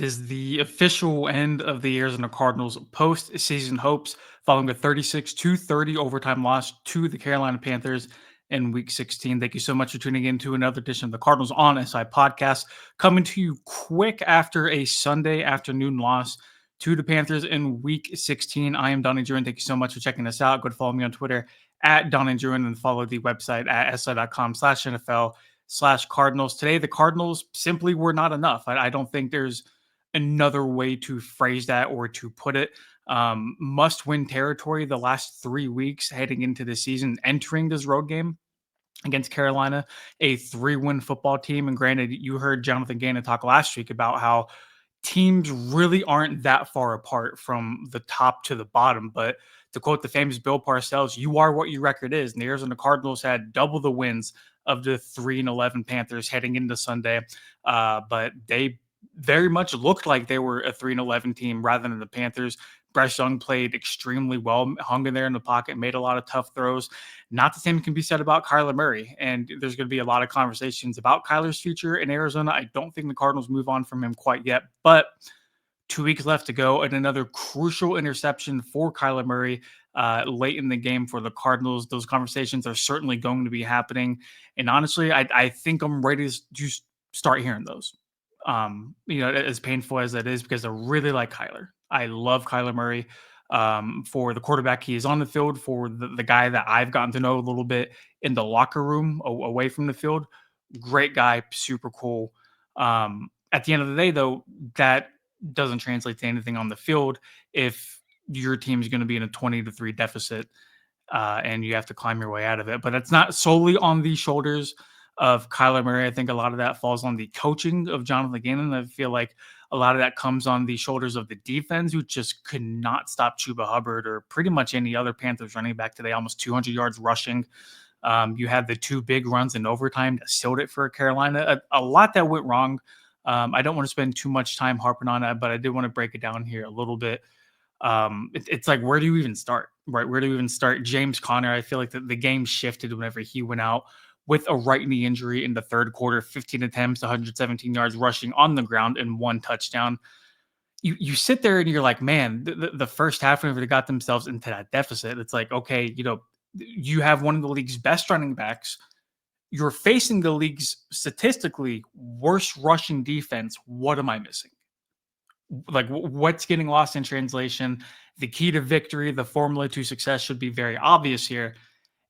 is the official end of the Arizona Cardinals postseason hopes following a 36-30 overtime loss to the Carolina Panthers in Week 16. Thank you so much for tuning in to another edition of the Cardinals on SI podcast, coming to you quick after a Sunday afternoon loss to the Panthers in Week 16. I am Donnie Druin. Thank you so much for checking us out. Go to follow me on Twitter at Donnie Druin and follow the website at si.com/NFL/Cardinals. Today, the Cardinals simply were not enough. I don't think there's another way to phrase that or to put it. Must-win territory the last 3 weeks heading into the season, entering this road game against Carolina, a 3-win football team. And granted, you heard Jonathan Gannon talk last week about how teams really aren't that far apart from the top to the bottom. But to quote the famous Bill Parcells, you are what your record is. And the Arizona Cardinals had double the wins of the 3-11 Panthers heading into Sunday. But they very much looked like they were a 3-11 team rather than the Panthers. Bryce Young played extremely well, hung in there in the pocket, made a lot of tough throws. Not the same can be said about Kyler Murray. And there's going to be a lot of conversations about Kyler's future in Arizona. I don't think the Cardinals move on from him quite yet, but 2 weeks left to go, and another crucial interception for Kyler Murray late in the game for the Cardinals. Those conversations are certainly going to be happening. And honestly, I think I'm ready to just start hearing those. As painful as that is, because I really like Kyler. I love Kyler Murray for the quarterback he is on the field, for the guy that I've gotten to know a little bit in the locker room away from the field. Great guy, super cool. At the end of the day, though, that doesn't translate to anything on the field if your team is going to be in a 20-3 deficit and you have to climb your way out of it. But it's not solely on the shoulders of Kyler Murray. I think a lot of that falls on the coaching of Jonathan Gannon. I feel like a lot of that comes on the shoulders of the defense, who just could not stop Chuba Hubbard or pretty much any other Panthers running back today, almost 200 yards rushing. You had the 2 big runs in overtime that sealed it for Carolina. A lot that went wrong. I don't want to spend too much time harping on that, but I did want to break it down here a little bit. It's like, where do you even start, right? Where do you even start? James Conner, I feel like the game shifted whenever he went out with a right knee injury in the third quarter, 15 attempts, 117 yards rushing on the ground, and 1 touchdown. You sit there and you're like, man, the first half, whenever they got themselves into that deficit, it's like, okay, you have one of the league's best running backs. You're facing the league's statistically worst rushing defense. What am I missing? Like, what's getting lost in translation? The key to victory, the formula to success should be very obvious here.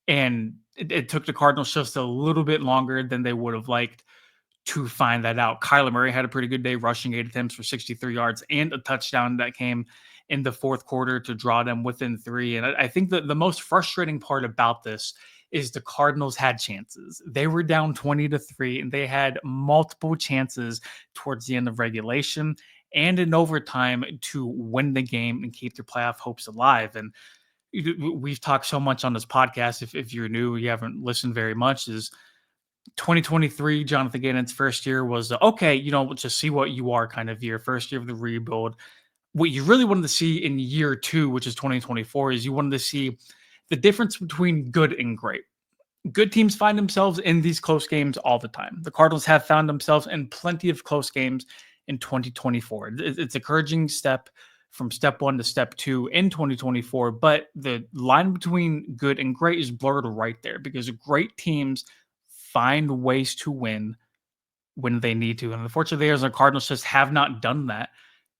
And it took the Cardinals just a little bit longer than they would have liked to find that out. Kyler Murray had a pretty good day, rushing 8 attempts for 63 yards and a touchdown that came in the fourth quarter to draw them within 3. And I think that the most frustrating part about this is the Cardinals had chances. They were down 20-3, and they had multiple chances towards the end of regulation and in overtime to win the game and keep their playoff hopes alive. And we've talked so much on this podcast. If you're new, you haven't listened very much, is 2023, Jonathan Gannon's first year was, okay, just see what you are kind of year, first year of the rebuild. What you really wanted to see in year 2, which is 2024, is you wanted to see the difference between good and great. Good teams find themselves in these close games all the time. The Cardinals have found themselves in plenty of close games in 2024. It's an encouraging step from step 1 to step 2 in 2024, but the line between good and great is blurred right there, because great teams find ways to win when they need to. And unfortunately, the Arizona Cardinals just have not done that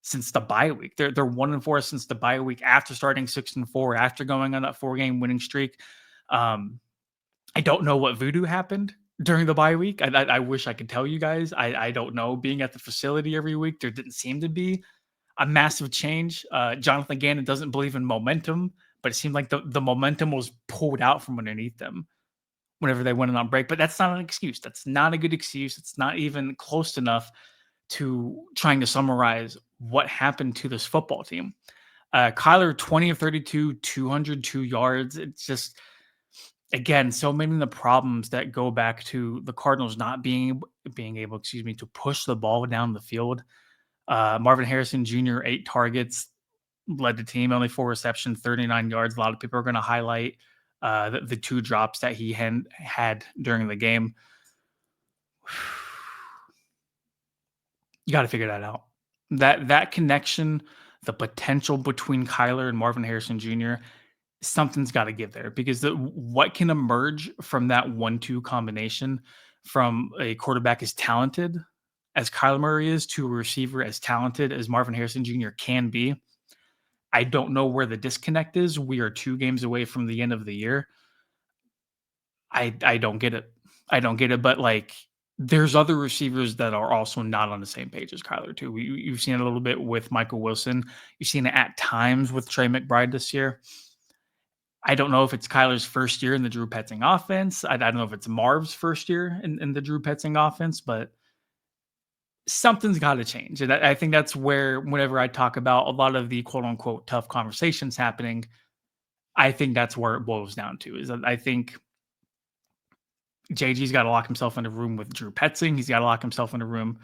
since the bye week. They're 1-4 since the bye week, after starting 6-4, after going on that 4-game winning streak. I don't know what voodoo happened during the bye week. I wish I could tell you guys. I don't know. Being at the facility every week, there didn't seem to be a massive change. Jonathan Gannon doesn't believe in momentum, but it seemed like the momentum was pulled out from underneath them whenever they went on break. But that's not an excuse. That's not a good excuse. It's not even close enough to trying to summarize what happened to this football team. Kyler, 20 of 32, 202 yards. It's just, again, so many of the problems that go back to the Cardinals not being able, to push the ball down the field. Marvin Harrison Jr., 8 targets, led the team, only 4 receptions, 39 yards. A lot of people are going to highlight the 2 drops that he had during the game. You got to figure that out. That connection, the potential between Kyler and Marvin Harrison Jr., something's got to give there because what can emerge from that 1-2 combination from a quarterback as talented as Kyler Murray is to a receiver as talented as Marvin Harrison Jr. can be. I don't know where the disconnect is. We are 2 games away from the end of the year. I don't get it. I don't get it, but, like, there's other receivers that are also not on the same page as Kyler too. You've seen it a little bit with Michael Wilson. You've seen it at times with Trey McBride this year. I don't know if it's Kyler's first year in the Drew Petzing offense. I don't know if it's Marv's first year in the Drew Petzing offense, but something's gotta change, and I think that's where whenever I talk about a lot of the quote unquote "tough conversations" happening, I think that's where it boils down to, is that I think JG's gotta lock himself in a room with Drew Petzing. He's gotta lock himself in a room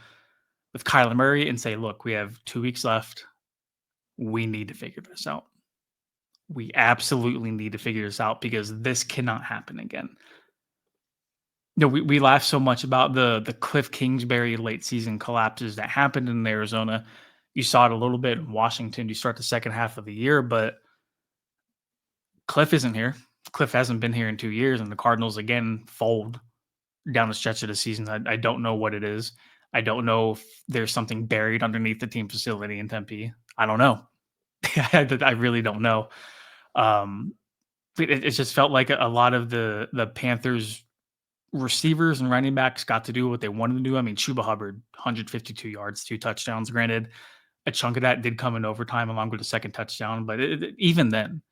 with Kyler Murray and say, "Look, we have 2 weeks left. We need to figure this out. We absolutely need to figure this out because this cannot happen again." No, we laugh so much about the Cliff Kingsbury late season collapses that happened in Arizona. You saw it a little bit in Washington to start the second half of the year, but Cliff isn't here. Cliff hasn't been here in 2 years, and the Cardinals again fold down the stretch of the season. I don't know what it is. I don't know if there's something buried underneath the team facility in Tempe. I don't know. I really don't know. Um, it just felt like a lot of the Panthers receivers and running backs got to do what they wanted to do. I mean, Chuba Hubbard, 152 yards, 2 touchdowns. Granted, a chunk of that did come in overtime along with the second touchdown, but even then,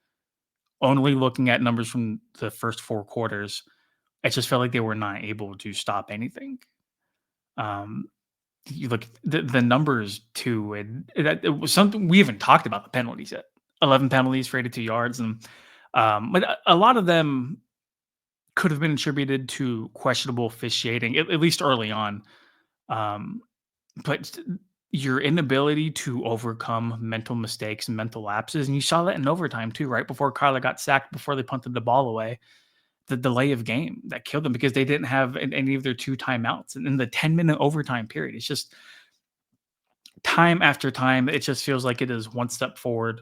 only looking at numbers from the first 4 quarters, it just felt like they were not able to stop anything. Um, you look the numbers too, and it was something we haven't talked about the penalties yet. 11 penalties for 82 yards, and but a lot of them could have been attributed to questionable officiating, at least early on. Um, but your inability to overcome mental mistakes and mental lapses, and you saw that in overtime too, right before Kyler got sacked, before they punted the ball away, the delay of game that killed them because they didn't have any of their 2 timeouts. And in the 10-minute overtime period, it's just time after time, it just feels like it is 1 step forward,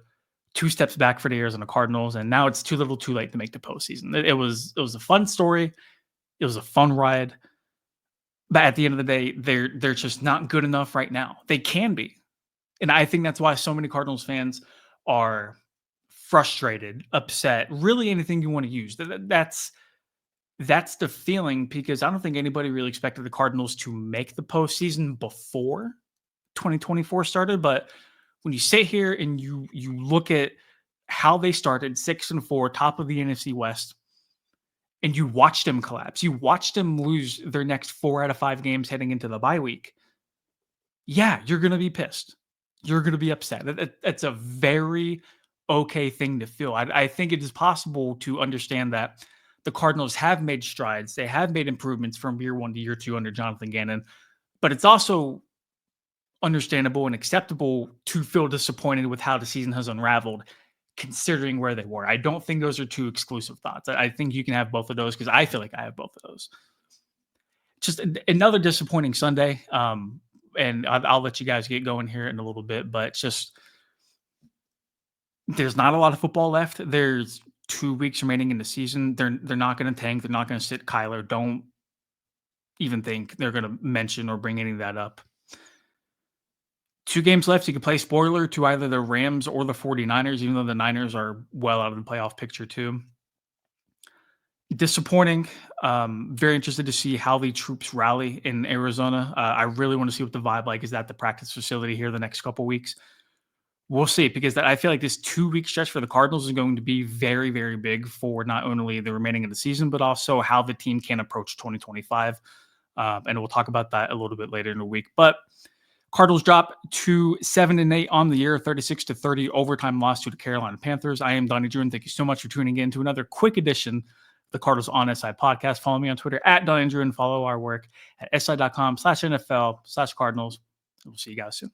2 steps back for the Arizona Cardinals, and now it's too little, too late to make the postseason. It was a fun story. It was a fun ride, but at the end of the day, they're just not good enough right now. They can be, and I think that's why so many Cardinals fans are frustrated, upset, really anything you want to use. That's the feeling because I don't think anybody really expected the Cardinals to make the postseason before 2024 started. But when you sit here and you look at how they started 6-4, top of the NFC West, and you watch them collapse, you watch them lose their next 4 out of 5 games heading into the bye week. Yeah, you're gonna be pissed. You're gonna be upset. That's a very okay thing to feel. I think it is possible to understand that the Cardinals have made strides. They have made improvements from year 1 to year 2 under Jonathan Gannon, but it's also understandable and acceptable to feel disappointed with how the season has unraveled, considering where they were. I don't think those are 2 exclusive thoughts. I think you can have both of those because I feel like I have both of those. Just another disappointing Sunday. And I'll let you guys get going here in a little bit, but just there's not a lot of football left. There's 2 weeks remaining in the season. They're not going to tank. They're not going to sit Kyler. Don't even think they're going to mention or bring any of that up. 2 games left. You can play spoiler to either the Rams or the 49ers, even though the Niners are well out of the playoff picture too. Disappointing. Very interested to see how the troops rally in Arizona. I really want to see what the vibe like is at the practice facility here the next couple weeks. We'll see, because I feel like this 2-week stretch for the Cardinals is going to be very, very big for not only the remaining of the season, but also how the team can approach 2025. And we'll talk about that a little bit later in the week. But Cardinals drop to 7-8 on the year, 36-30 overtime loss to the Carolina Panthers. I am Donnie Drew, and thank you so much for tuning in to another quick edition of the Cardinals on SI podcast. Follow me on Twitter at Donnie Drew and follow our work at si.com/NFL/Cardinals. We'll see you guys soon.